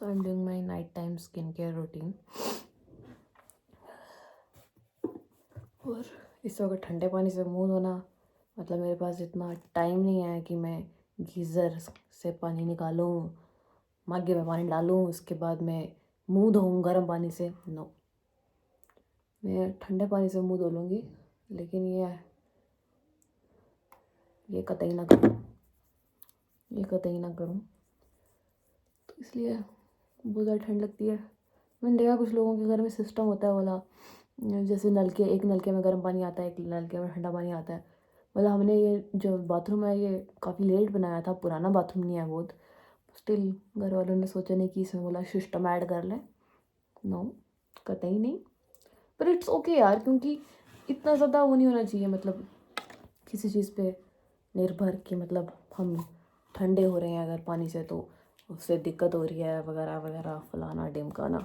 So I'm doing my nighttime skincare routine. और इस वक्त ठंडे पानी से मुंह धोना मतलब मेरे पास इतना टाइम नहीं है कि मैं गीज़र से पानी निकालूं, मग्गे में पानी डालूं, उसके बाद मैं मुंह धोऊं गर्म पानी से। नो, मैं ठंडे पानी से मुंह धो लूँगी, लेकिन ये कतई ना करूँ, तो इसलिए बहुत ज़्यादा ठंड लगती है। मैंने देखा कुछ लोगों के घर में सिस्टम होता है वाला, जैसे एक नलके में गर्म पानी आता है, एक नलके में ठंडा पानी आता है। मतलब हमने ये जो बाथरूम है ये काफ़ी लेट बनाया था, पुराना बाथरूम नहीं है बहुत, स्टिल घर वालों ने सोचा नहीं कि इसमें बोला सिस्टम ऐड कर लें। नो, कतई नहीं। पर इट्स ओके यार, क्योंकि इतना ज़्यादा वो नहीं होना चाहिए, मतलब किसी चीज़ पे निर्भर कि मतलब हम ठंडे हो रहे हैं अगर पानी से तो उससे दिक्कत हो रही है वगैरह वगैरह, फलाना ढिमकाना।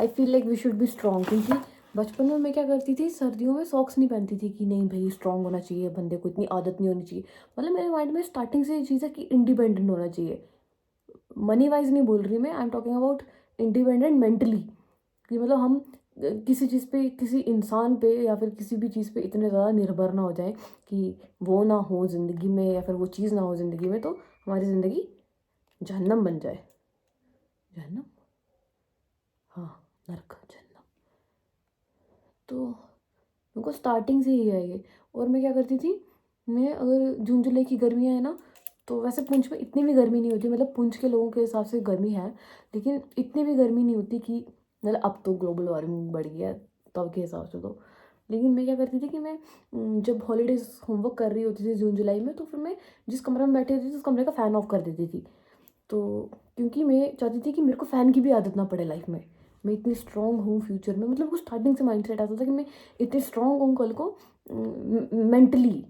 I feel like we should be strong, क्योंकि बचपन में मैं क्या करती थी, सर्दियों में सॉक्स नहीं पहनती थी कि नहीं भाई स्ट्रॉन्ग होना चाहिए बंदे को, इतनी आदत नहीं होनी चाहिए। मतलब मेरे माइंड में स्टार्टिंग से ये चीज़ है कि इंडिपेंडेंट होना चाहिए। मनी वाइज नहीं बोल रही मैं, I am talking about independent mentally, कि मतलब हम किसी चीज़ पे, किसी इंसान पे या फिर किसी भी चीज़ पे इतने ज़्यादा निर्भर ना हो जाए कि वो ना हो ज़िंदगी में या फिर वो चीज़ ना हो ज़िंदगी में, तो हमारी ज़िंदगी जहन्नम बन जाए। जहन्नम, हाँ, नरक, जहन्नम। तो मेरे को स्टार्टिंग से ही है ये। और मैं क्या करती थी, मैं अगर जून जुलाई की गर्मियाँ है ना, तो वैसे पुंछ में इतनी भी गर्मी नहीं होती, मतलब पुंछ के लोगों के हिसाब से गर्मी है, लेकिन इतनी भी गर्मी नहीं होती कि मतलब अब तो ग्लोबल वार्मिंग बढ़ गई है तब के हिसाब से तो। लेकिन मैं क्या करती थी कि मैं जब हॉलीडेज होमवर्क कर रही होती थी जून जुलाई में, तो फिर मैं जिस कमरे में बैठी होती थी उस कमरे का फ़ैन ऑफ कर देती थी। तो क्योंकि मैं चाहती थी कि मेरे को फ़ैन की भी आदत ना पड़े लाइफ में, मैं इतनी स्ट्रॉन्ग हूँ फ्यूचर में, मतलब वो स्टार्टिंग से माइंडसेट आता था कि मैं इतनी स्ट्रॉन्ग हूँ कल को mentally.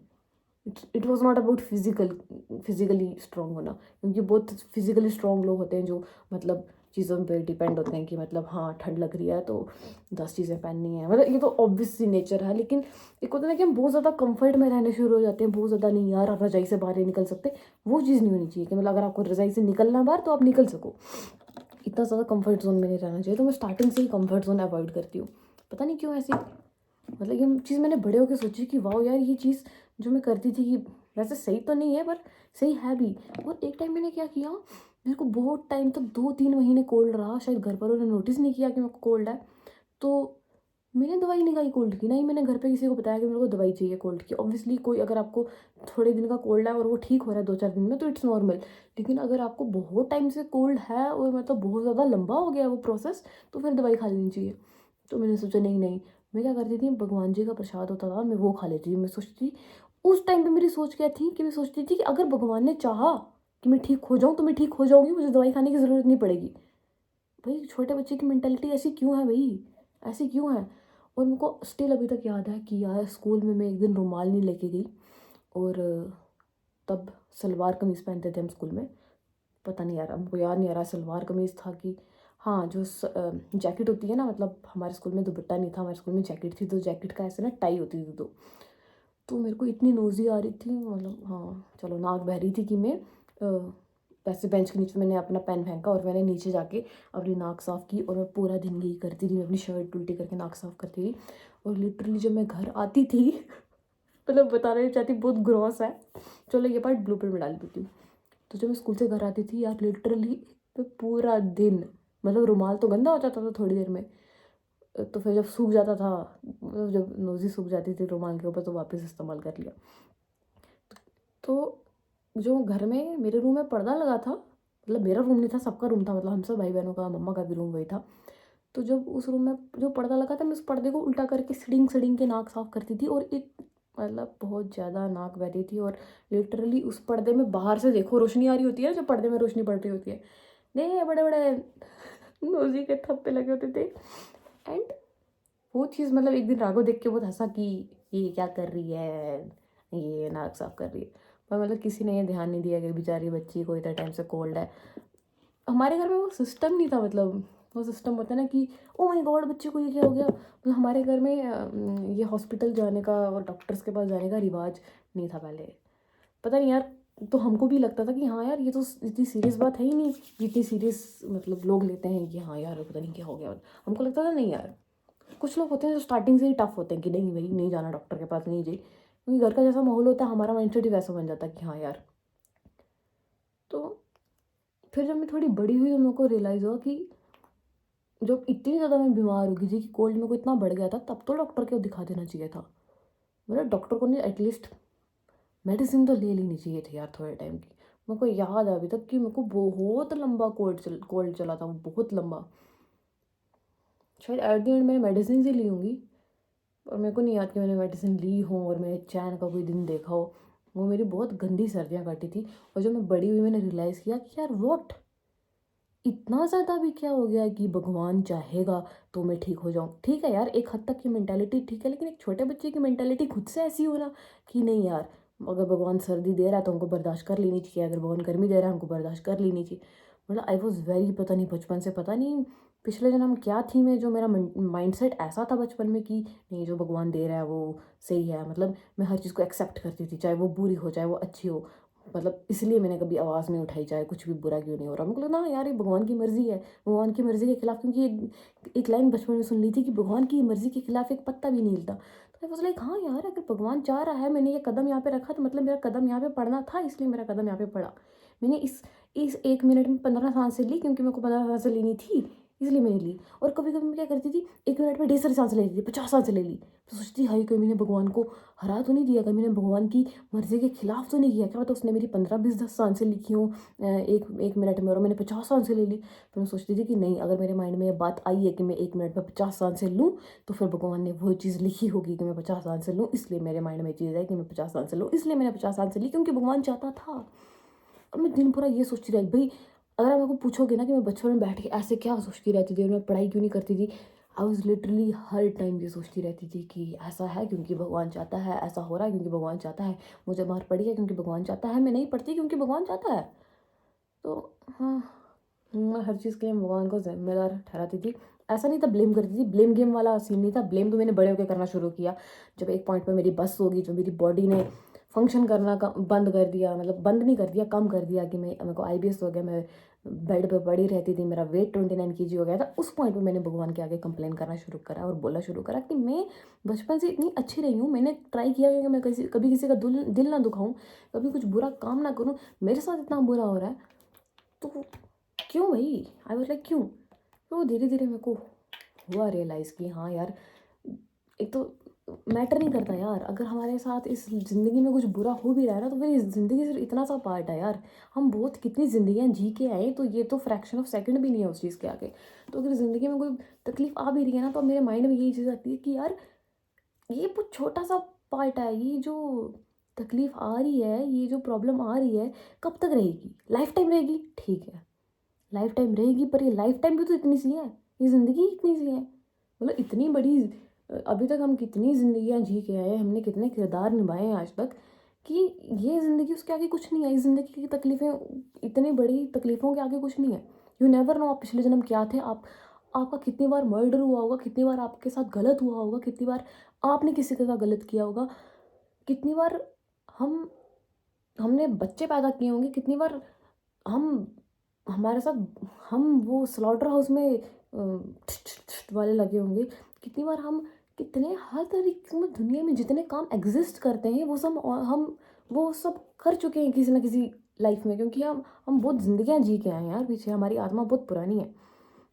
It was not about physically strong होना, क्योंकि बहुत फिजिकली स्ट्रॉन्ग लोग होते हैं जो मतलब चीज़ों पे डिपेंड होते हैं कि मतलब हाँ ठंड लग रही है तो 10 चीज़ें पहननी है, मतलब ये तो ऑब्वियस सी नेचर है। लेकिन एक होता है ना कि हम बहुत ज़्यादा कंफर्ट में रहने शुरू हो जाते हैं, बहुत ज़्यादा नहीं यार रजाई से बाहर नहीं निकल सकते। वो चीज़ नहीं होनी चाहिए कि मतलब अगर आपको रजाई से निकलना है बाहर तो आप निकल सको, इतना ज़्यादा कंफर्ट जोन में नहीं रहना चाहिए। तो मैं स्टार्टिंग से ही कंफर्ट जोन अवॉइड करती हूँ, पता नहीं क्यों ऐसी। मतलब ये चीज़ मैंने बड़े होकर सोची कि वाह यार ये चीज़ जो मैं करती थी कि वैसे सही तो नहीं है पर सही है भी। और एक टाइम मैंने क्या किया, मेरे को बहुत टाइम तक 2-3 महीने कोल्ड रहा, शायद घर पर उन्होंने नोटिस नहीं किया कि मेरे को कोल्ड है, तो मैंने दवाई नहीं खाई कोल्ड की, ना ही मैंने घर पे किसी को बताया कि मेरे को दवाई चाहिए कोल्ड की। ऑब्वियसली कोई अगर आपको थोड़े दिन का कोल्ड है और वो ठीक हो रहा है 2-4 दिन में तो इट्स नॉर्मल, लेकिन अगर आपको बहुत टाइम से कोल्ड है और मतलब बहुत ज़्यादा लंबा हो गया वो प्रोसेस, तो फिर दवाई खा लेनी चाहिए। तो मैंने सोचा नहीं नहीं, मैं क्या करती थी, भगवान जी का प्रसाद होता था मैं वो खा लेती थी। मैं सोचती थी उस टाइम पे, मेरी सोच क्या थी कि मैं सोचती थी कि अगर भगवान ने चाहा कि मैं ठीक हो जाऊँ तो मैं ठीक हो जाऊँगी, मुझे दवाई खाने की ज़रूरत नहीं पड़ेगी। भाई छोटे बच्चे की मेंटालिटी ऐसी क्यों है भाई, ऐसी क्यों है। और मेरे को स्टिल अभी तक याद है कि यार स्कूल में मैं एक दिन रुमाल नहीं लेके गई, और तब सलवार कमीज़ पहनते थे हम स्कूल में। पता नहीं यार, हमको याद नहीं आ रहा सलवार कमीज़ था कि हाँ जो जैकेट होती है ना, मतलब हमारे स्कूल में दुपट्टा नहीं था, हमारे स्कूल में जैकेट थी, तो जैकेट का ऐसे ना टाई होती थी। तो मेरे को इतनी नोज़ी आ रही थी, मतलब हाँ चलो नाक बह रही थी कि मैं वैसे बेंच के नीचे मैंने अपना पेन फेंका और मैंने नीचे जाके अपनी नाक साफ़ की, और मैं पूरा दिन यही करती थी, मैं अपनी शर्ट उल्टी करके नाक साफ़ करती थी। और लिटरली जब मैं घर आती थी मतलब बताना नहीं चाहती, बहुत ग्रॉस है, चलो ये पार्ट ब्लूपर में डाल देती हूँ। तो जब मैं स्कूल से घर आती थी यार, लिटरली मैं पूरा दिन, मतलब रुमाल तो गंदा हो जाता था थोड़ी देर में, तो फिर जब सूख जाता था, मतलब जब नोज़ी सूख जाती थी रुमाल के ऊपर, तो वापस इस्तेमाल कर लिया। तो जो घर में मेरे रूम में पर्दा लगा था, मतलब मेरा रूम नहीं था, सबका रूम था, मतलब हम सब भाई बहनों का, मम्मा का भी रूम वही था। तो जब उस रूम में जो पर्दा लगा था, मैं उस पर्दे को उल्टा करके सड़िंग सड़िंग के नाक साफ़ करती थी, और एक मतलब बहुत ज़्यादा नाक बहती थी। और लिटरली उस पर्दे में बाहर से देखो रोशनी आ रही होती है ना, जब पर्दे में रोशनी पड़ रही होती है, नहीं बड़े बड़े नोज़ी के थप्पे लगे होते थे। एंड वो चीज़ मतलब एक दिन राघव देख के बहुत हंसा कि ये क्या कर रही है, ये नाक साफ कर रही है। पर मतलब किसी ने ये ध्यान नहीं दिया कि बेचारी बच्ची को इतना टाइम से कोल्ड है। हमारे घर में वो सिस्टम नहीं था, मतलब वो सिस्टम होता है ना कि ओ माय गॉड बच्चे को ये क्या हो गया, मतलब हमारे घर में ये हॉस्पिटल जाने का और डॉक्टर्स के पास जाने का रिवाज नहीं था पहले। पता नहीं यार, तो हमको भी लगता था कि हाँ यार, ये तो इतनी सीरियस बात है ही नहीं, जितनी सीरियस मतलब लोग लेते हैं कि हाँ यार पता नहीं क्या हो गया। हमको लगता था नहीं यार, कुछ लोग होते हैं जो स्टार्टिंग से ही टफ होते हैं कि नहीं भाई नहीं जाना डॉक्टर के पास, नहीं जी, क्योंकि घर का जैसा माहौल होता है हमारा माइंडसेट ही वैसा बन जाता है कि हाँ यार। तो फिर जब मैं थोड़ी बड़ी हुई तो मेरे को रियलाइज़ हुआ कि जब इतनी ज़्यादा मैं बीमार हो गई थी कि कोल्ड मेरे को इतना बढ़ गया था, तब तो डॉक्टर को दिखा देना चाहिए था। मतलब डॉक्टर को नहीं, एटलीस्ट मेडिसिन तो ले लेनी चाहिए थी यार थोड़े टाइम की। मेरे को याद है अभी तक कि मेरे को बहुत लंबा कोल्ड चला था, वो बहुत लंबा। शायद एट द एंड मैंने मेडिसिन ही ली होंगी, और मेरे को नहीं याद कि मैंने मेडिसिन ली हो और मैंने चैन का कोई दिन देखा हो। वो मेरी बहुत गंदी सर्दियाँ काटी थी। और जब मैं बड़ी हुई मैंने रियलाइज़ किया कि यार वॉट, इतना ज़्यादा भी क्या हो गया है कि भगवान चाहेगा तो मैं ठीक हो जाऊँ। ठीक है यार, एक हद तक की मेंटालिटी ठीक है, लेकिन एक छोटे बच्चे की मेंटालिटी खुद से ऐसी हो ना कि नहीं यार, अगर भगवान सर्दी दे रहा है तो हमको बर्दाश्त कर लेनी चाहिए, अगर भगवान गर्मी दे रहा है हमको बर्दाश्त कर लेनी चाहिए। मतलब आई वॉज़ वेरी, पता नहीं बचपन से, पता नहीं पिछले जन्म क्या थी मैं, जो मेरा माइंडसेट ऐसा था बचपन में कि नहीं जो भगवान दे रहा है वो सही है। मतलब मैं हर चीज़ को एक्सेप्ट करती थी, चाहे वो बुरी हो चाहे वो अच्छी हो। मतलब इसलिए मैंने कभी आवाज़ नहीं उठाई, चाहे कुछ भी बुरा क्यों नहीं हो रहा। मतलब ना यार, ये भगवान की मर्ज़ी है, भगवान की मर्ज़ी के खिलाफ, क्योंकि एक लाइन बचपन में सुन ली थी कि भगवान की मर्ज़ी के खिलाफ एक पत्ता भी नहीं हिलता। तो आई वाज़ लाइक हाँ यार, अगर भगवान चाह रहा है, मैंने ये कदम यहाँ पे रखा तो मतलब मेरा कदम यहाँ पे पड़ना था, इसलिए मेरा कदम यहाँ पे पड़ा। मैंने इस 1 मिनट में 15 सांसें ली, क्योंकि मेरे को 15 सांसें लेनी थी, इसलिए मैंने ली। और कभी कभी मैं क्या करती थी, 1 मिनट में 150 सांसें ले ली थी, 50 सांसें ले ली। तो सोचती हाई, कहीं मैंने भगवान को हरा तो नहीं दिया, कहीं मैंने भगवान की मर्जी के खिलाफ तो नहीं किया क्या, तो उसने मेरी 15 20 10 सांसें लिखी हो एक मिनट में और मैंने 50 सांसें ले ली। तो मैं सोचती थी कि नहीं, अगर मेरे माइंड में ये बात आई है कि मैं 1 मिनट में 50 सांसें लूँ, तो फिर भगवान ने वो चीज़ लिखी होगी कि मैं 50 सांसें लूँ, इसलिए मेरे माइंड में चीज़ है कि मैं 50 सांसें लूँ, इसलिए मैंने 50 सांसें ली, क्योंकि भगवान चाहता था। अब मैं दिन पूरा ये सोचती रही भाई, अगर आप मेरे को पूछोगे ना कि मैं बचपन में बैठ के ऐसे क्या सोचती रहती थी और मैं पढ़ाई क्यों नहीं करती थी, I was literally her time ये सोचती रहती थी कि ऐसा है क्योंकि भगवान चाहता है, ऐसा हो रहा है क्योंकि भगवान चाहता है, मुझे मार पड़ी है क्योंकि भगवान चाहता है, मैं नहीं पढ़ती क्योंकि भगवान चाहता है। तो हाँ, मैं हर चीज़ के लिए भगवान को जिम्मेदार ठहराती थी। ऐसा नहीं था ब्लेम करती थी, ब्लेम गेम वाला सीन नहीं था। ब्लेम तो मैंने बड़े होकर करना शुरू किया, जब एक पॉइंट पे मेरी बस होगी, जो मेरी बॉडी ने फंक्शन करना बंद कर दिया, मतलब बंद नहीं कर दिया, कम कर दिया, कि मेरे को IBS हो गया, मैं बेड पे पड़ी रहती थी, मेरा वेट 29 kg हो गया था। उस पॉइंट पे मैंने भगवान के आगे कंप्लेन करना शुरू करा और बोलना शुरू करा कि मैं बचपन से इतनी अच्छी रही हूँ, मैंने ट्राई किया कि मैं कभी किसी का दिल ना दुखाऊं, कभी कुछ बुरा काम ना करूँ, मेरे साथ इतना बुरा हो रहा है तो क्यों भाई। आई वाज लाइक क्यों। तो धीरे धीरे मेरे को हुआ रियलाइज़ कि हाँ यार, एक तो मैटर नहीं करता यार, अगर हमारे साथ इस ज़िंदगी में कुछ बुरा हो भी रहा है ना, तो फिर इस ज़िंदगी सिर्फ इतना सा पार्ट है यार। हम बहुत कितनी ज़िंदगियाँ जी के आए, तो ये तो फ्रैक्शन ऑफ सेकंड भी नहीं है उस चीज़ के आगे। तो अगर ज़िंदगी में कोई तकलीफ़ आ भी रही है ना, तो मेरे माइंड में यही चीज़ आती है कि यार ये बहुत छोटा सा पार्ट है, ये जो तकलीफ़ आ रही है, ये जो प्रॉब्लम आ रही है, कब तक रहेगी, लाइफ टाइम रहेगी, ठीक है लाइफ टाइम रहेगी, पर ये लाइफ टाइम भी तो इतनी सी है, ये ज़िंदगी इतनी सी है। मतलब इतनी बड़ी, अभी तक हम कितनी ज़िंदगियाँ जी के आए, हमने कितने किरदार निभाए हैं आज तक, कि ये ज़िंदगी उसके आगे कुछ नहीं है। इस ज़िंदगी की तकलीफ़ें, इतनी बड़ी तकलीफ़ों के आगे कुछ नहीं है। यू नेवर नो आप पिछले जन्म क्या थे, आपका कितनी बार मर्डर हुआ होगा, कितनी बार आपके साथ गलत हुआ होगा, कितनी बार आपने किसी के साथ गलत किया होगा, कितनी बार हम हमने बच्चे पैदा किए होंगे, कितनी बार हम हमारे साथ हम वो स्लॉटर हाउस में वाले लगे होंगे, कितनी बार हम कितने हर तरीके में दुनिया में जितने काम एग्जिस्ट करते हैं वो सब हम वो सब कर चुके हैं किसी ना किसी लाइफ में, क्योंकि हम बहुत ज़िंदगियाँ जी के आए हैं यार पीछे, हमारी आत्मा बहुत पुरानी है।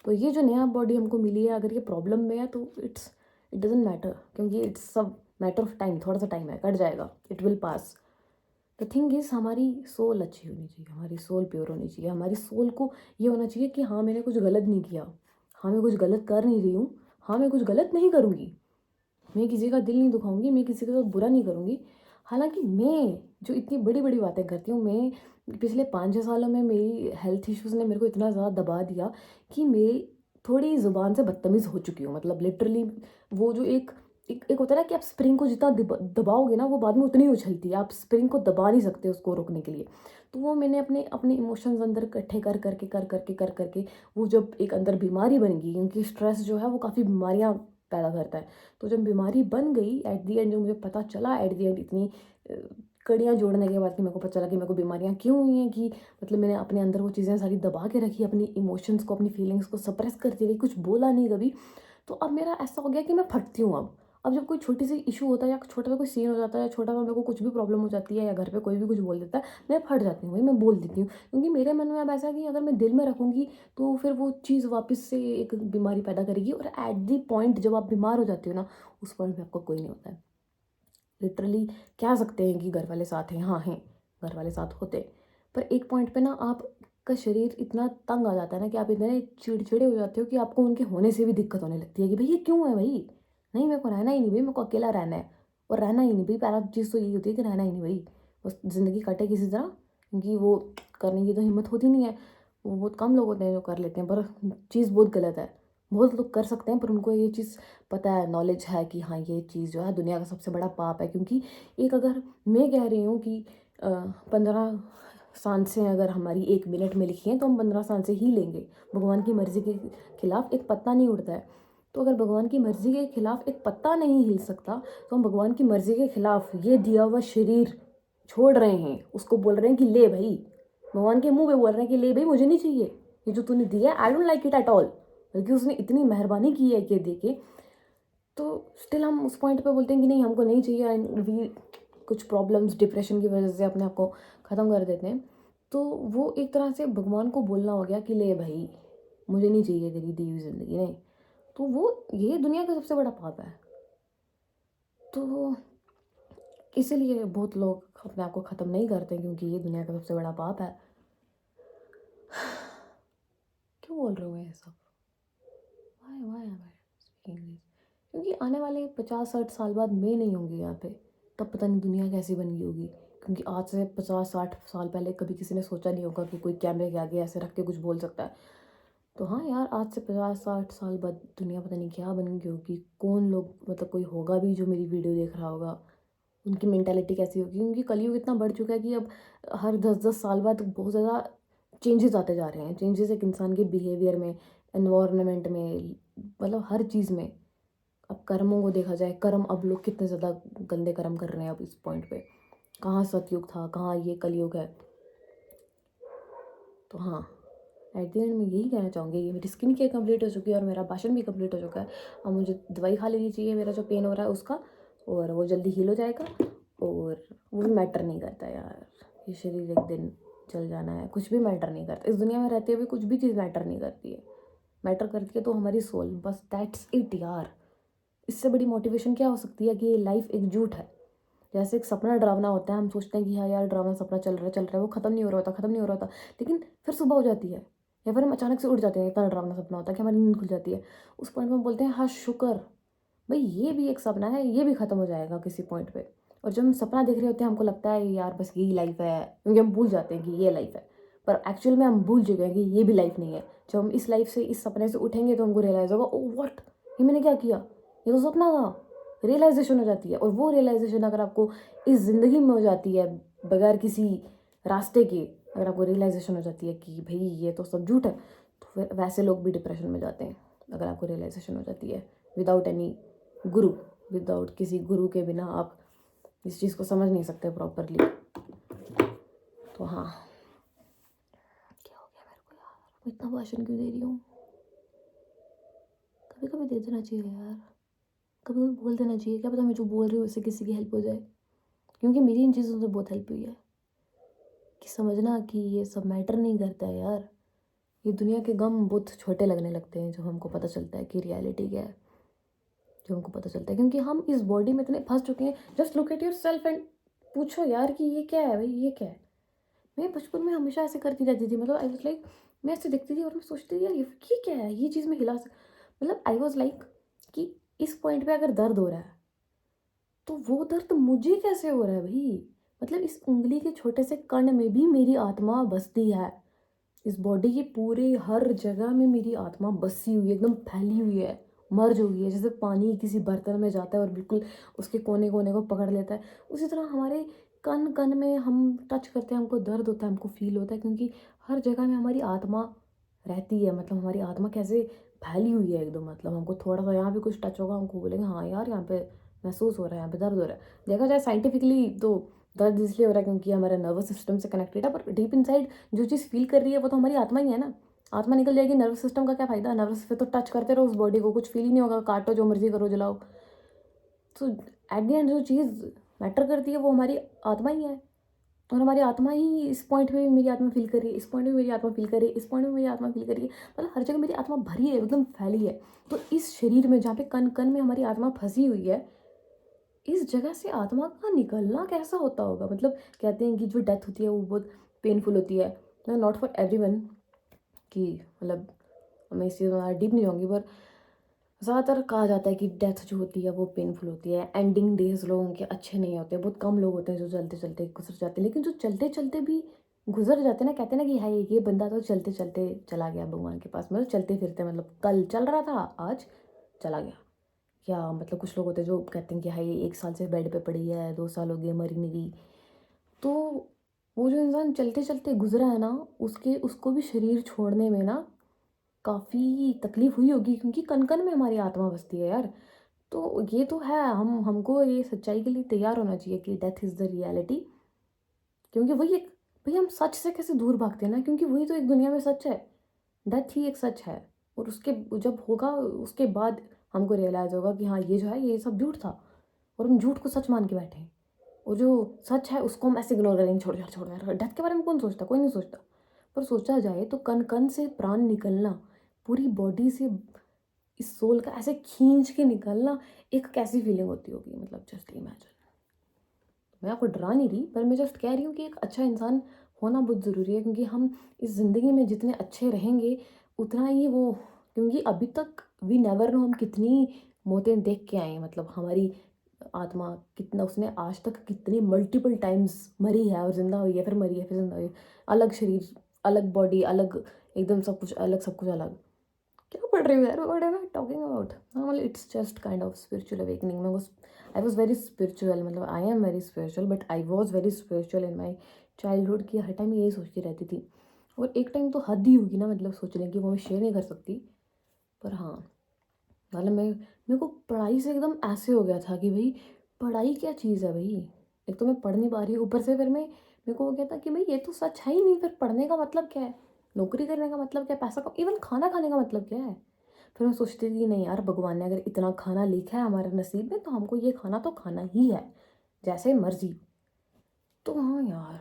तो ये जो नया बॉडी हमको मिली है, अगर ये प्रॉब्लम में है तो इट डजेंट मैटर, क्योंकि इट्स सब मैटर ऑफ टाइम, थोड़ा सा टाइम है, कट जाएगा, it will pass. The thing is, हमारी सोल अच्छी होनी चाहिए, हमारी सोल प्योर होनी चाहिए, हमारी सोल को ये होना चाहिए कि हाँ मैंने कुछ गलत नहीं किया, हाँ मैं कुछ गलत कर नहीं रही हूँ, हाँ मैं कुछ गलत नहीं करूँगी, मैं किसी का दिल नहीं दुखाऊंगी, मैं किसी के साथ बुरा नहीं करूँगी। हालांकि मैं जो इतनी बड़ी बड़ी बातें करती हूँ, मैं पिछले 5 6 सालों में मेरी हेल्थ इश्यूज़ ने मेरे को इतना ज़्यादा दबा दिया कि मेरी थोड़ी ज़ुबान से बदतमीज़ हो चुकी हूँ। मतलब लिटरली वो जो एक एक एक होता है ना कि आप स्प्रिंग को जितना दबाओगे ना, वो बाद में उतनी ही उछलती है, आप स्प्रिंग को दबा नहीं सकते उसको रोकने के लिए। तो वो मैंने अपने अपने इमोशंस अंदर इकट्ठे कर करके वो जब एक अंदर बीमारी बन गई, क्योंकि स्ट्रेस जो है वो काफ़ी बीमारियाँ पैदा करता है। तो जब बीमारी बन गई एट दी एंड, जो मुझे पता चला एट दी एंड, इतनी कड़ियाँ जोड़ने के बाद कि मेरे को पता चला कि मेरे को बीमारियाँ क्यों हुई हैं, कि मतलब मैंने अपने अंदर वो चीज़ें सारी दबा के रखी, अपनी इमोशंस को, अपनी फीलिंग्स को सप्रेस करती रही, कुछ बोला नहीं कभी। तो अब मेरा ऐसा हो गया कि मैं फटती हूँ अब जब कोई छोटी सी इशू होता है या छोटा सा कोई सीन हो जाता है या छोटा सा मेरे को कुछ भी प्रॉब्लम हो जाती है या घर पे कोई भी कुछ बोल देता है, मैं फट जाती हूँ भाई, मैं बोल देती हूँ। क्योंकि मेरे मन में अब ऐसा है कि अगर मैं दिल में रखूँगी तो फिर वो चीज़ वापस से एक बीमारी पैदा करेगी, और एट दी पॉइंट जब आप बीमार हो जाती हो ना, उस पॉइंट पे आपको कोई नहीं होता है। लिटरली कह सकते हैं कि घर वाले साथ हैं, हाँ हैं, घर वाले साथ होते हैं। पर एक पॉइंट पे ना आपका शरीर इतना तंग आ जाता है ना कि आप इतने चिड़चिड़े हो जाते हो कि आपको उनके होने से भी दिक्कत होने लगती है कि भाई ये क्यों है भाई? नहीं, मेरे को रहना ही नहीं भाई, मेरे को अकेला रहना है। और रहना ही नहीं भाई, पहला चीज़ तो यही होती है कि रहना ही नहीं भाई। बस ज़िंदगी कटे किसी तरह, क्योंकि वो करने की तो हिम्मत होती नहीं है। वो बहुत कम लोग होते हैं जो कर लेते हैं, पर चीज़ बहुत गलत है। बहुत लोग कर सकते हैं पर उनको ये चीज़ पता है, नॉलेज है कि हाँ ये चीज़ जो है दुनिया का सबसे बड़ा पाप है। क्योंकि एक अगर मैं कह रही हूँ कि 15 सांसें अगर हमारी 1 मिनट में लिखी हैं तो हम 15 सांसें ही लेंगे। भगवान की मर्ज़ी के खिलाफ एक पत्ता नहीं उड़ता है। तो अगर भगवान की मर्ज़ी के खिलाफ एक पत्ता नहीं हिल सकता, तो हम भगवान की मर्ज़ी के खिलाफ ये दिया हुआ शरीर छोड़ रहे हैं। उसको बोल रहे हैं कि ले भई, भगवान के मुँह पे बोल रहे हैं कि ले भई, मुझे नहीं चाहिए। ये जो तूने दिया है, I don't like it at all. बल्कि उसने इतनी मेहरबानी की है ये दे के, तो स्टिल हम उस पॉइंट पे बोलते हैं कि नहीं हमको नहीं चाहिए, एंड वी कुछ प्रॉब्लम्स डिप्रेशन की वजह से अपने आप को ख़त्म कर देते हैं। तो वो एक तरह से भगवान को बोलना हो गया कि ले भाई, मुझे नहीं चाहिए तेरी दी हुई ज़िंदगी, नहीं। तो वो ये दुनिया का सबसे बड़ा पाप है। तो इसीलिए बहुत लोग अपने आप को ख़त्म नहीं करते, क्योंकि ये दुनिया का सबसे बड़ा पाप है। क्यों बोल रही हूँ मैं ये सब? Why am I speaking this? क्योंकि आने वाले 50-60 साल बाद मैं नहीं होंगी यहाँ पे, तब पता नहीं दुनिया कैसी बन गई होगी। क्योंकि आज से 50-60 साल पहले कभी किसी ने सोचा नहीं होगा कि कोई कैमरे के आगे ऐसे रख के कुछ बोल सकता है। तो हाँ यार, आज से 50-60 साल बाद दुनिया पता नहीं क्या बन गई होगी। कौन लोग, मतलब कोई होगा भी जो मेरी वीडियो देख रहा होगा, उनकी मेंटालिटी कैसी होगी। क्योंकि कलयुग इतना बढ़ चुका है कि अब हर 10-10 साल बाद बहुत ज़्यादा चेंजेस आते जा रहे हैं। चेंजेस एक इंसान के बिहेवियर में, एनवायरनमेंट में, मतलब हर चीज़ में। अब कर्मों को देखा जाए, कर्म अब लोग कितने ज़्यादा गंदे कर्म कर रहे हैं अब इस पॉइंट पे। कहाँ सतयुग था, कहाँ ये कलयुग है। तो हाँ, एट द एंड मैं यही कहना चाहूँगी, ये मेरी स्किन केयर कंप्लीट हो चुकी है और मेरा भाषण भी कंप्लीट हो चुका है। अब मुझे दवाई खा लेनी चाहिए मेरा जो पेन हो रहा है उसका, और वो जल्दी हील हो जाएगा। और वो भी मैटर नहीं करता यार, ये शरीर एक दिन चल जाना है, कुछ भी मैटर नहीं करता। इस दुनिया में रहते हुए कुछ भी चीज़ मैटर नहीं करती है। मैटर करती है तो हमारी सोल, बस दैट्स इट यार। इससे बड़ी मोटिवेशन क्या हो सकती है कि ये लाइफ एक झूठ है। जैसे एक सपना डरावना होता है, हम सोचते हैं कि हाँ यार डरावना सपना चल रहा है, वो ख़त्म नहीं हो रहा होता, ख़त्म नहीं हो रहा होता, लेकिन फिर सुबह हो जाती है, या फिर हम अचानक से उठ जाते हैं, इतना डरावना सपना होता है कि हमारी नींद खुल जाती है। उस पॉइंट में हम बोलते हैं हाँ शुक्र, भाई ये भी एक सपना है, ये भी ख़त्म हो जाएगा किसी पॉइंट पे। और जब हम सपना देख रहे होते हैं हमको लगता है यार बस यही लाइफ है, क्योंकि हम भूल जाते हैं कि ये लाइफ है। पर एक्चुअल में हम भूल चुके हैं कि ये भी लाइफ नहीं है। जब हम इस लाइफ से, इस सपने से उठेंगे तो हमको रियलाइज़ होगा, ओ व्हाट, ये मैंने क्या किया, ये तो सपना था। रियलाइजेशन हो जाती है, और वो रियलाइजेशन अगर आपको इस ज़िंदगी में हो जाती है बगैर किसी रास्ते के, अगर आपको रियलाइजेशन हो जाती है कि भाई ये तो सब झूठ है, तो फिर वैसे लोग भी डिप्रेशन में जाते हैं। अगर आपको रियलाइजेशन हो जाती है विदाउट एनी गुरु, विदाउट किसी गुरु के बिना आप इस चीज़ को समझ नहीं सकते प्रॉपरली। तो हाँ, क्या हो गया मेरे को यार, मैं इतना भाषण क्यों दे रही हूँ? कभी कभी दे देना चाहिए यार, कभी कभी बोल देना चाहिए, क्या पता मैं जो बोल रही हूँ उससे किसी की हेल्प हो जाए। क्योंकि मेरी इन चीज़ों से बहुत हेल्प हुई है कि समझना कि ये सब मैटर नहीं करता है यार। ये दुनिया के गम बहुत छोटे लगने लगते हैं जब हमको पता चलता है कि रियलिटी क्या है। जो हमको पता चलता है, क्योंकि हम इस बॉडी में इतने फंस चुके हैं। Just look at your self and पूछो यार कि ये क्या है भाई, ये क्या है। मैं बचपन में हमेशा ऐसे करती रहती थी, मतलब आई वॉज लाइक, मैं ऐसे देखती थी और मैं सोचती थी यार ये क्या है, ये चीज़ में हिला मतलब आई वॉज लाइक कि इस पॉइंट पे अगर दर्द हो रहा है तो वो दर्द मुझे कैसे हो रहा है भाई। मतलब इस उंगली के छोटे से कण में भी मेरी आत्मा बसती है। इस बॉडी की पूरे हर जगह में मेरी आत्मा बसी हुई है, एकदम फैली हुई है, मर्ज हो गई है। जैसे पानी किसी बर्तन में जाता है और बिल्कुल उसके कोने कोने को पकड़ लेता है, उसी तरह हमारे कण कण में हम टच करते हैं, हमको दर्द होता है, हमको फील होता है, क्योंकि हर जगह में हमारी आत्मा रहती है। मतलब हमारी आत्मा कैसे फैली हुई है एकदम, मतलब हमको थोड़ा सा यहाँ भी कुछ टच होगा हमको बोलेंगे हाँ यार यहाँ पे महसूस हो रहा है, यहाँ पे दर्द हो रहा है। देखा जाए साइंटिफिकली तो दर्द इसलिए हो रहा है क्योंकि हमारा नर्वस सिस्टम से कनेक्टेड है, पर डीप इनसाइड जो चीज़ फील कर रही है वो तो हमारी आत्मा ही है ना। आत्मा निकल जाएगी, नर्वस सिस्टम का क्या फ़ायदा? नर्वस पे तो टच करते रहो उस बॉडी को, कुछ फील ही नहीं होगा, काटो, जो मर्ज़ी करो, जलाओ। तो एट द एंड जो चीज़ मैटर करती है वो हमारी आत्मा ही है। और हमारी आत्मा ही इस पॉइंट पे भी मेरी आत्मा फ़ील कर रही है, इस पॉइंट में मेरी आत्मा फ़ील कर रही है, इस पॉइंट में मेरी आत्मा फ़ील कर रही है। मतलब हर जगह मेरी आत्मा भरी है, एकदम फैली है। तो इस शरीर में जहाँ पे कण-कण में हमारी आत्मा फँसी हुई है, इस जगह से आत्मा का निकलना कैसा होता होगा? मतलब कहते हैं कि जो डेथ होती है वो बहुत पेनफुल होती है। नॉट फॉर एवरीवन, कि मतलब मैं इस चीज़ में ज़्यादा डीप नहीं जाऊँगी, पर ज़्यादातर कहा जाता है कि डेथ जो होती है वो पेनफुल होती है। एंडिंग डेज़ लोगों के अच्छे नहीं होते, बहुत कम लोग होते हैं जो चलते-चलते गुज़र जाते हैं। लेकिन जो चलते-चलते भी गुज़र जाते हैं ना, कहते हैं ना कि हाय ये बंदा तो चलते-चलते चला गया भगवान के पास। मतलब चलते-फिरते, मतलब कल चल रहा था, आज चला गया। या मतलब कुछ लोग होते हैं जो कहते हैं कि हाय 1 साल से बेड पे पड़ी है, 2 साल हो गए मरी नहीं रही। तो वो जो इंसान चलते-चलते गुज़रा है ना, उसके उसको भी शरीर छोड़ने में ना काफ़ी तकलीफ़ हुई होगी, क्योंकि कण-कण में हमारी आत्मा बसती है यार। तो ये तो है, हमको ये सच्चाई के लिए तैयार होना चाहिए कि डेथ इज़ द रियलिटी। क्योंकि वही एक, भई हम सच से कैसे दूर भागते हैं ना, क्योंकि वही तो एक दुनिया में सच है। डेथ ही एक सच है। और उसके जब होगा उसके बाद हमको रियलाइज़ होगा कि हाँ, ये जो है ये सब झूठ था, और हम झूठ को सच मान के बैठे हैं। और जो सच है उसको हम ऐसे इग्नोर करेंगे, छोड़ यार, छोड़ यार। डेथ के बारे में कौन सोचता? कोई नहीं सोचता। पर सोचा जाए तो कण-कण से प्राण निकलना, पूरी बॉडी से इस सोल का ऐसे खींच के निकलना, एक कैसी फीलिंग होती होगी, मतलब जस्ट इमेजिन। मैं आपको डरा नहीं रही, पर मैं जस्ट कह रही हूँ कि एक अच्छा इंसान होना बहुत ज़रूरी है, क्योंकि हम इस ज़िंदगी में जितने अच्छे रहेंगे उतना ही वो, क्योंकि अभी तक वी नेवर नो हम कितनी मौतें देख के आए हैं। मतलब हमारी आत्मा कितना, उसने आज तक कितनी मल्टीपल टाइम्स मरी है और ज़िंदा हुई है, फिर मरी है, फिर ज़िंदा हुई है। अलग शरीर, अलग बॉडी, अलग एकदम सब कुछ अलग, सब कुछ अलग। क्या पढ़ रही हूँ यार, what am I talking about? हाँ, मतलब it's just kind of spiritual awakening. I was very spiritual, मतलब I am very spiritual, but I was very spiritual in my childhood, की हर टाइम यही सोचती रहती थी। और एक टाइम तो हद ही होगी ना, मतलब सोचने की, वो मैं शेयर नहीं कर सकती। पर हाँ, मतलब मेरे को पढ़ाई से एकदम ऐसे हो गया था कि भाई पढ़ाई क्या चीज़ है भाई। एक तो मैं पढ़ नहीं पा रही हूँ, ऊपर से फिर मैं, मेरे को हो गया था कि भाई ये तो सच है ही नहीं, फिर पढ़ने का मतलब क्या है? नौकरी करने का मतलब क्या है? पैसा का, इवन खाना खाने का मतलब क्या है? फिर मैं सोचती थी कि नहीं यार, भगवान ने अगर इतना खाना लिखा है हमारे नसीब में, तो हमको ये खाना तो खाना ही है, जैसे मर्जी। तो हाँ यार,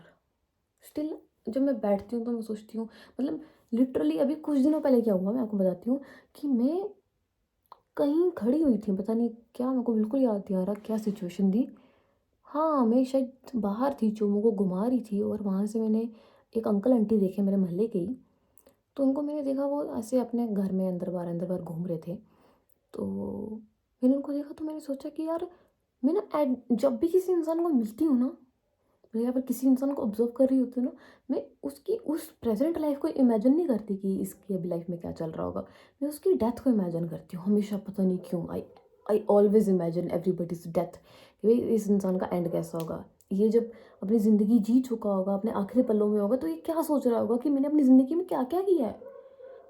स्टिल जब मैं बैठती हूँ तो मैं सोचती हूँ, मतलब लिटरली अभी कुछ दिनों पहले क्या हुआ, मैं आपको बताती हूँ। कि मैं कहीं खड़ी हुई थी, पता नहीं क्या, मेरे को बिल्कुल याद नहीं आ रहा क्या सिचुएशन थी। हाँ, मैं शायद बाहर थी, चूमों को घुमा रही थी, और वहाँ से मैंने एक अंकल आंटी देखे मेरे मोहल्ले के ही। तो उनको मैंने देखा, वो ऐसे अपने घर में अंदर बाहर घूम रहे थे। तो मैंने उनको देखा, तो मैंने सोचा कि यार, मैं ना जब भी किसी इंसान को मिलती हूँ ना, मैं या फिर किसी इंसान को ऑब्जर्व कर रही होती हूँ ना, मैं उसकी उस प्रेजेंट लाइफ को इमेजिन नहीं करती कि इसकी अभी लाइफ में क्या चल रहा होगा। मैं उसकी डेथ को इमेजिन करती हूँ हमेशा, पता नहीं क्यों। I always imagine everybody's death, कि भाई इस इंसान का एंड कैसा होगा। ये जब अपनी ज़िंदगी जी चुका होगा, अपने आखिरी पलों में होगा, तो ये क्या सोच रहा होगा कि मैंने अपनी ज़िंदगी में क्या क्या किया है।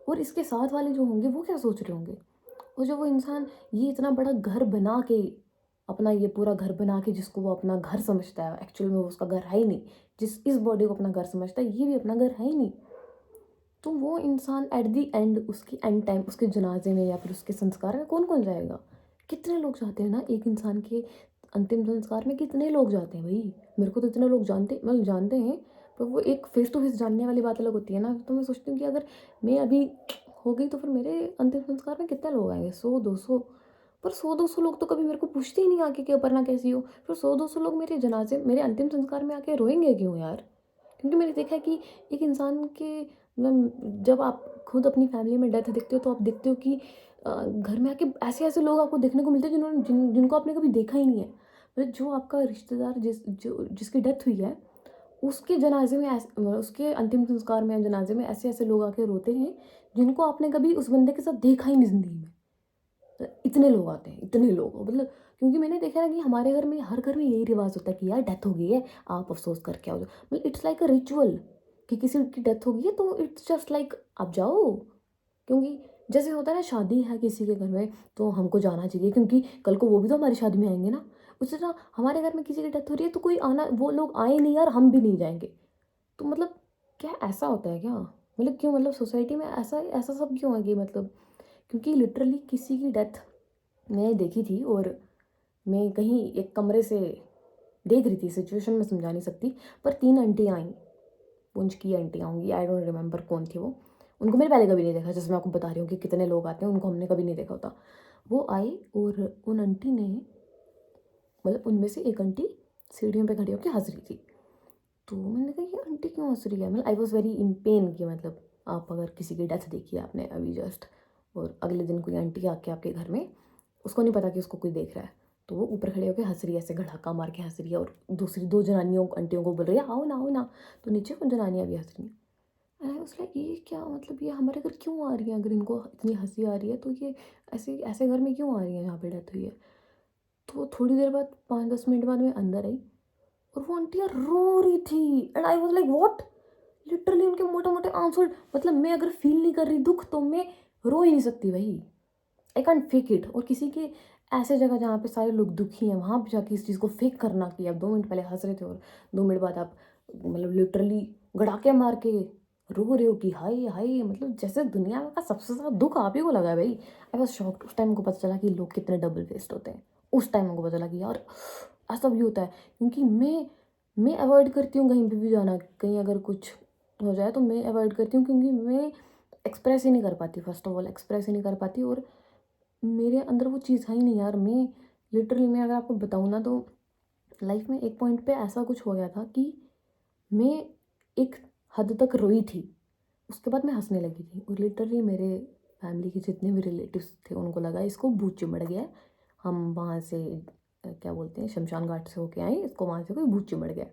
और इसके साथ वाले जो होंगे वो क्या सोच रहे होंगे। और जो वो इंसान ये इतना बड़ा घर बना के, अपना ये पूरा घर बना के, जिसको वो अपना घर समझता है, एक्चुअल में वो उसका घर है ही नहीं। जिस इस बॉडी को अपना घर समझता है, ये भी अपना घर है ही नहीं। तो वो इंसान एट द एंड, उसकी एंड टाइम, उसके जनाजे में या फिर उसके संस्कार में कौन कौन जाएगा? कितने लोग जाते हैं ना एक इंसान के अंतिम संस्कार में, कितने लोग जाते हैं भाई। मेरे को तो इतने लोग जानते, मतलब जानते हैं, पर वो एक फेस टू फेस जानने वाली बात अलग होती है ना। तो मैं सोचती हूँ कि अगर मैं अभी हो गई, तो फिर मेरे अंतिम संस्कार में कितने लोग आएंगे? 100 200। पर 100 200 लोग तो कभी मेरे को पूछते ही नहीं आके कि अपर्णा कैसी हो। फिर 100 200 लोग मेरे जनाजे, मेरे अंतिम संस्कार में आके रोएंगे क्यों यार? क्योंकि मैंने देखा है कि एक इंसान के, मतलब जब आप खुद अपनी फैमिली में डेथ देखते हो, तो आप देखते हो कि घर में आके ऐसे ऐसे लोग आपको देखने को मिलते हैं जिन्होंने जिनको आपने कभी देखा ही नहीं है। मतलब जो आपका रिश्तेदार, जिसकी डेथ हुई है, उसके जनाजे में मतलब उसके अंतिम संस्कार में, जनाजे में ऐसे ऐसे लोग आके रोते हैं जिनको आपने कभी उस बंदे के साथ देखा ही नहीं जिंदगी में। तो इतने लोग आते हैं, इतने लोग, मतलब क्योंकि मैंने देखा है कि हमारे घर में, हर घर में यही रिवाज होता है कि यार डेथ हो गई है, आप अफसोस करके आओ। मतलब इट्स लाइक अ रिचुअल, कि किसी की डेथ हो गई है तो इट्स जस्ट लाइक आप जाओ। क्योंकि जैसे होता है ना, शादी है किसी के घर में, तो हमको जाना चाहिए, क्योंकि कल को वो भी तो हमारी शादी में आएंगे ना। उसी तरह हमारे घर में किसी की डेथ हो रही है तो कोई आना, वो लोग आए नहीं यार, हम भी नहीं जाएंगे। तो मतलब क्या ऐसा होता है क्या? मतलब क्यों, मतलब सोसाइटी में ऐसा ऐसा सब क्यों है कि मतलब, क्योंकि लिटरली किसी की डेथ मैंने देखी थी, और मैं कहीं एक कमरे से देख रही थी, सिचुएशन में समझा नहीं सकती, पर 3 आंटियाँ आई, पुंछ की आंटियाँ होंगी, आई डोंट रिमेंबर कौन थी वो। उनको मैंने पहले कभी नहीं देखा, जैसे मैं आपको बता रही हूँ कि कितने लोग आते हैं, उनको हमने कभी नहीं देखा होता। वो आए और उन आंटी ने, मतलब उनमें से एक आंटी सीढ़ियों पे खड़ी होकर हंस रही थी। तो मैंने कहा ये आंटी क्यों हंस रही है, मतलब I was very in pen कि मतलब आप अगर किसी की डेथ देखी है आपने अभी जस्ट, और अगले दिन कोई आंटी आके आपके घर में, उसको नहीं पता कि उसको कोई देख रहा है, तो वो ऊपर खड़े होकर हंस रही है, ऐसे घड़ाका मार के हंस रही है, और दूसरी 2 जनानियों आंटियों को बोल रही है आओ ना आओ ना, तो नीचे उन जनानियाँ भी हंस रही हैं। एंड आई वाज लाइक ये क्या, मतलब ये हमारे घर क्यों आ रही है, अगर इनको इतनी हंसी आ रही है तो ये ऐसे ऐसे घर में क्यों आ रही है जहाँ पे डेथ हुई है। तो थोड़ी देर बाद, 5-10 मिनट बाद मैं अंदर आई, और वो आंटियाँ रो रही थी, and I was like what, literally उनके मोटे मोटे आंसू, मतलब मैं अगर फील नहीं कर रही दुख तो मैं रो ही नहीं सकती भाई, आई कैंट फेक इट। और किसी के ऐसे जगह जहाँ पे सारे लोग दुखी हैं वहाँ पे जाके इस चीज़ को फेक करना कि आप 2 मिनट पहले हंस रहे थे और 2 मिनट बाद आप मतलब लिटरली गड़ाके मार के रो रहे हो कि हाय हाय, मतलब जैसे दुनिया का सबसे ज़्यादा दुख आप ही को लगा है भाई। I was shocked. उस टाइम को पता चला कि लोग कितने डबल फेस्ड होते हैं। उस टाइम को पता चला कि यार ऐसा भी होता है, क्योंकि मैं अवॉइड करती हूँ कहीं पे भी जाना, कहीं अगर कुछ हो जाए तो मैं अवॉइड करती हूँ, क्योंकि मैं एक्सप्रेस ही नहीं कर पाती, फर्स्ट ऑफ ऑल एक्सप्रेस ही नहीं कर पाती, और मेरे अंदर वो चीज़ है ही नहीं यार। मैं लिटरली, मैं अगर आपको बताऊँ ना तो लाइफ में एक पॉइंट पे ऐसा कुछ हो गया था कि मैं एक हद तक रोई थी, उसके बाद मैं हंसने लगी थी, और लिटरली मेरे फैमिली के जितने भी रिलेटिव्स थे उनको लगा इसको भूत चिमड़ गया है। हम वहाँ से क्या बोलते हैं, शमशान घाट से होके आए, इसको वहाँ से कोई भूत चिमड़ गया।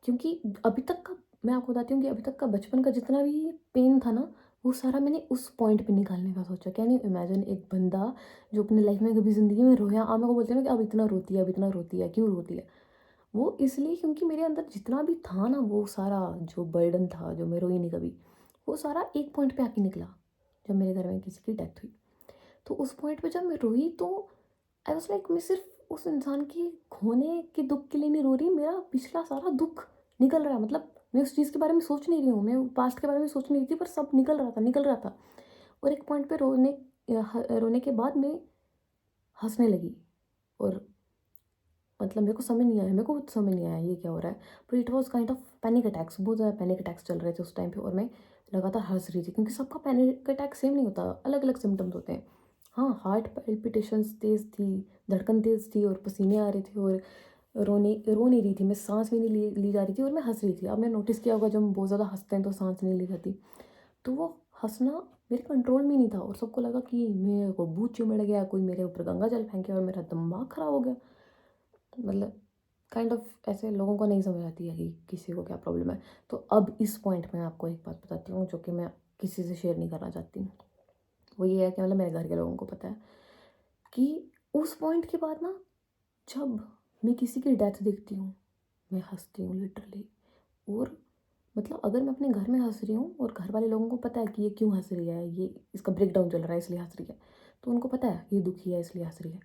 क्योंकि अभी तक का, मैं आपको बताती हूँ कि अभी तक का बचपन का जितना भी पेन था ना, वो सारा मैंने उस पॉइंट पे निकालने का सोचा। कैन यू इमेजिन एक बंदा जो अपने लाइफ में कभी ज़िंदगी में रोया, आप मेरे को बोलते हैं ना कि अब इतना रोती है, अब इतना रोती है, क्यों रोती है, वो इसलिए क्योंकि मेरे अंदर जितना भी था ना, वो सारा जो बर्डन था, जो मैं रोई नहीं कभी, वो सारा एक पॉइंट पे आके निकला जब मेरे घर में किसी की डेथ हुई। तो उस पॉइंट पे जब मैं रोई तो आई वाज लाइक मैं सिर्फ उस इंसान के खोने के दुख के लिए नहीं रो रही, मेरा पिछला सारा दुख निकल रहा है। मतलब मैं उस चीज़ के बारे में सोच नहीं रही हूँ, मैं पास्ट के बारे में सोच नहीं रही थी, पर सब निकल रहा था, निकल रहा था। और एक पॉइंट पे रोने के बाद मैं हंसने लगी, और मतलब मेरे को समझ नहीं आया, मेरे को कुछ समझ नहीं आया ये क्या हो रहा है। पर it was kind of panic attacks, बहुत ज़्यादा पैनिक अटैक्स चल रहे थे उस टाइम पे, और मैं लगातार हंस रही थी, क्योंकि सबका पैनिक अटैक सेम नहीं होता, अलग अलग सिम्टम्स होते हैं। हाँ, हार्ट पैल्पिटेशंस तेज़ थी, धड़कन तेज़ थी, और पसीने आ रहे थे, और रो नहीं रही थी मैं, सांस भी नहीं ली जा रही थी, और मैं हंस रही थी। आपने नोटिस किया होगा जब हम बहुत ज़्यादा हंसते हैं तो सांस नहीं ली जाती। तो वो हंसना मेरे कंट्रोल में नहीं था, और सबको लगा कि मेरे को भूत चिमड़ गया, कोई मेरे ऊपर गंगा जल फेंके, और मेरा दिमाग ख़राब हो गया। मतलब काइंड ऑफ ऐसे लोगों को नहीं समझ आती है कि किसी को क्या प्रॉब्लम है। तो अब इस पॉइंट में आपको एक बात बताती हूँ जो कि मैं किसी से शेयर नहीं करना चाहती हूँ। वो ये है कि मतलब मेरे घर के लोगों को पता है कि उस पॉइंट के बाद ना, जब मैं किसी की डेथ देखती हूँ, मैं हंसती हूँ लिटरली। और मतलब अगर मैं अपने घर में हंस रही हूँ और घर वाले लोगों को पता है कि ये क्यों हंस रही है, ये इसका ब्रेक डाउन चल रहा है इसलिए हंस रही है, तो उनको पता है ये दुखी है इसलिए हंस रही है।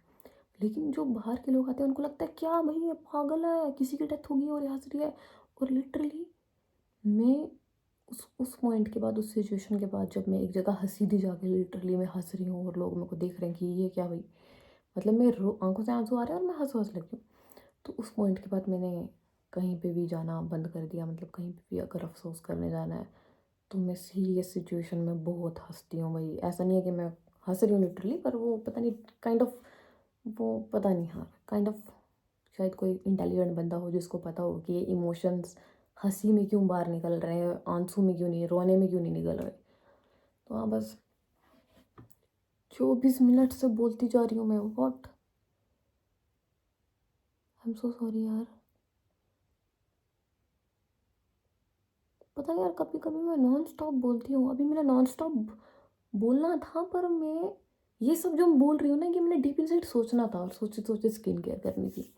लेकिन जो बाहर के लोग आते हैं उनको लगता है क्या भाई ये पागल है, किसी की डेथ होगी और ये हंस रही है। और लिटरली मैं उस पॉइंट के बाद, उस सिचुएशन के बाद, जब मैं एक जगह हंसी दी जाके लिटरली मैं हंस रही हूँ और लोग मेरे को देख रहे हैं कि ये क्या भाई, मतलब मैं आंखों से आंसू आ रहे हैं और मैं हंस लगी हूँ। तो उस पॉइंट के बाद मैंने कहीं पे भी जाना बंद कर दिया। मतलब कहीं पे भी अगर अफसोस करने जाना है तो मैं सीरियस सिचुएशन में बहुत हंसती हूँ भाई। ऐसा नहीं है कि मैं हंस रही हूँ लिटरली, पर वो पता नहीं काइंड ऑफ, वो पता नहीं, हाँ काइंड ऑफ, शायद कोई इंटेलिजेंट बंदा हो जिसको पता हो कि ये इमोशंस हंसी में क्यों बाहर निकल रहे हैं, आंसू में क्यों नहीं, रोने में क्यों नहीं निकल रहे। तो हाँ बस 24 मिनट से बोलती जा रही हूँ मैं, what, I am so sorry यार। पता है यार, कभी कभी मैं नॉन स्टॉप बोलती हूँ, अभी मेरा नॉन स्टॉप बोलना था, पर मैं ये सब जो मैं बोल रही हूँ ना, कि मैंने डीप इनसाइड सोचना था, और सोचे सोचे स्किन केयर करनी थी,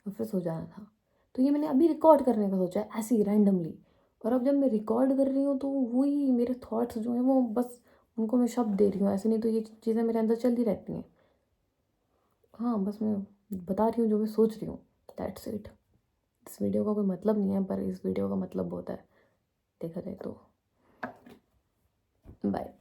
और फिर सो जाना था। तो ये मैंने अभी रिकॉर्ड करने का सोचा है ऐसे ही रैंडमली। और अब जब मैं रिकॉर्ड कर रही हूँ तो वही मेरे थॉट्स जो हैं वो बस उनको मैं शब्द दे रही हूँ, ऐसे नहीं तो ये चीज़ें मेरे अंदर चलती रहती हैं। हाँ बस मैं बता रही हूँ जो मैं सोच रही हूँ, दैट्स इट। इस वीडियो का कोई मतलब नहीं है, पर इस वीडियो का मतलब बहुत है देखा जाए तो। बाय।